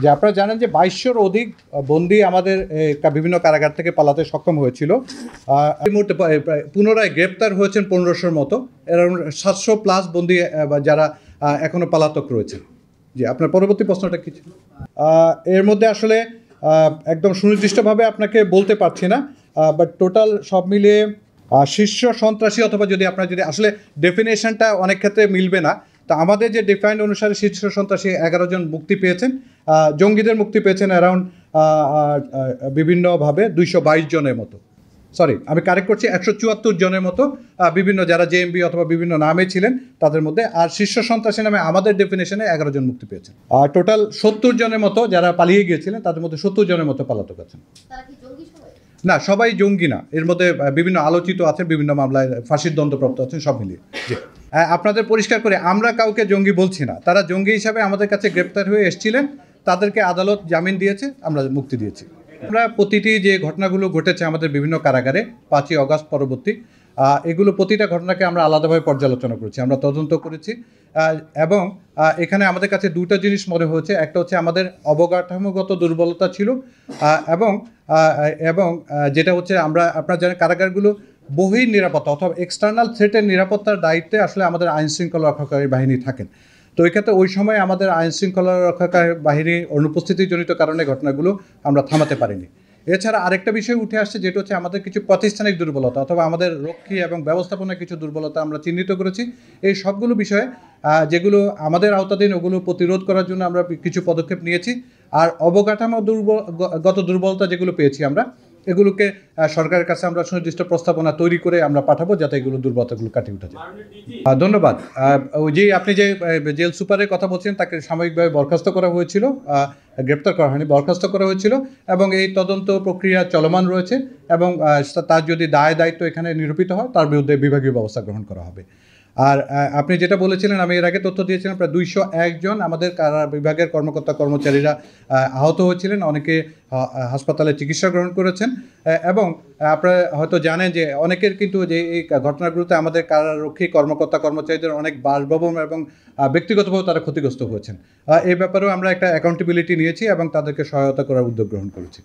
যে আপনারা জানেন যে ২২০০-র অধিক বন্দী আমাদের বিভিন্ন কারাগার থেকে পালাতে সক্ষম হয়েছিল। এই মুহূর্তে পুনরায় গ্রেপ্তার হয়েছেন ১৫০০-র মতো, অ্যারাউন্ড ৭০০+ বন্দী যারা এখনও পলাতক রয়েছে। জি, আপনার পরবর্তী প্রশ্নটা কী ছিল? এর মধ্যে আসলে একদম সুনির্দিষ্টভাবে আপনাকে বলতে পারছি না, বাট টোটাল সব মিলিয়ে শীর্ষ সন্ত্রাসী অথবা যদি আপনার যদি আসলে ডেফিনেশনটা অনেক ক্ষেত্রে মিলবে না, তা আমাদের যে ডিফাইন্ড অনুসারে শীর্ষ সন্ত্রাসী ১১ জন মুক্তি পেয়েছেন, জঙ্গিদের মুক্তি পেয়েছেন অ্যারাউন্ড বিভিন্নভাবে ২২২ জনের মতো, সরি আমি কারেক্ট করছি ১৭৪ জনের মতো, বিভিন্ন যারা জেএমবি অথবা বিভিন্ন নামে ছিলেন তাদের মধ্যে। আর শীর্ষ সন্ত্রাসী নামে আমাদের ডেফিনেশনে ১১ জন মুক্তি পেয়েছেন। আর টোটাল ৭০ জনের মতো যারা পালিয়ে গিয়েছিলেন তাদের মধ্যে ৭০ জনের মতো পলাতক আছেন। না, সবাই জঙ্গি না, এর মধ্যে বিভিন্ন আলোচিত আছেন, বিভিন্ন মামলায় ফাঁসির দণ্ডপ্রাপ্ত আছেন, সব মিলিয়ে। জি, আপনাদের পরিষ্কার করে আমরা কাউকে জঙ্গি বলছি না, তারা জঙ্গি হিসাবে আমাদের কাছে গ্রেপ্তার হয়ে এসেছিলেন, তাদেরকে আদালত জামিন দিয়েছে, আমরা মুক্তি দিয়েছি। আমরা প্রতিটি যে ঘটনাগুলো ঘটেছে আমাদের বিভিন্ন কারাগারে ৫ই অগাস্ট পরবর্তী, এগুলো প্রতিটা ঘটনাকে আমরা আলাদাভাবে পর্যালোচনা করেছি, আমরা তদন্ত করেছি, এবং এখানে আমাদের কাছে দুটো জিনিস মনে হয়েছে। একটা হচ্ছে আমাদের অবকাঠামোগত দুর্বলতা ছিল, এবং যেটা হচ্ছে আপনারা জানেন কারাগারগুলো বহির নিরাপত্তা অথবা এক্সটার্নাল থ্রেটের নিরাপত্তার দায়িত্বে আসলে আমাদের আইনশৃঙ্খলা রক্ষাকারী বাহিনী থাকেন। তো এই ক্ষেত্রে ওই সময় আমাদের আইনশৃঙ্খলা রক্ষাকারী বাহিনীর অনুপস্থিতিজনিত কারণে ঘটনাগুলো আমরা থামাতে পারিনি। এছাড়া আরেকটা বিষয় উঠে আসছে, যেটা হচ্ছে আমাদের কিছু প্রাতিষ্ঠানিক দুর্বলতা অথবা আমাদের রক্ষী এবং ব্যবস্থাপনার কিছু দুর্বলতা আমরা চিহ্নিত করেছি। এই সবগুলো বিষয়ে যেগুলো আমাদের আওতাধীন, ওগুলো প্রতিরোধ করার জন্য আমরা কিছু পদক্ষেপ নিয়েছি। আর অবকাঠামো গত দুর্বলতা যেগুলো পেয়েছি আমরা, এগুলোকে সরকারের কাছে আমরা সুনির্দিষ্ট প্রস্তাবনা তৈরি করে আমরা পাঠাবো, যাতে এগুলো দুর্বলতাগুলো কাটিয়ে উঠা যায়। ধন্যবাদ। ওই যে আপনি যে জেল সুপারের কথা বলছেন, তাকে সাময়িকভাবে বরখাস্ত করা হয়েছিল, গ্রেপ্তার করা হয়নি, বরখাস্ত করা হয়েছিল, এবং এই তদন্ত প্রক্রিয়া চলমান রয়েছে, এবং তার যদি দায়িত্ব এখানে নিরূপিত হয় তার বিরুদ্ধে বিভাগীয় ব্যবস্থা গ্রহণ করা হবে। আর আপনি যেটা বলেছিলেন, আমি এর আগে তথ্য দিয়েছিলাম, প্রায় ২০১ জন আমাদের কারা বিভাগের কর্মকর্তা কর্মচারীরা আহত হয়েছিলেন, অনেকে হাসপাতালে চিকিৎসা গ্রহণ করেছেন, এবং আপনারা হয়তো জানেন যে অনেকের কিন্তু যে এই ঘটনাগুলোতে আমাদের কারারক্ষী কর্মকর্তা কর্মচারীদের অনেক বাসভবন এবং ব্যক্তিগতভাবে তারা ক্ষতিগ্রস্ত হয়েছেন। এই ব্যাপারেও আমরা একটা অ্যাকাউন্টেবিলিটি নিয়েছি এবং তাদেরকে সহায়তা করার উদ্যোগ গ্রহণ করেছি।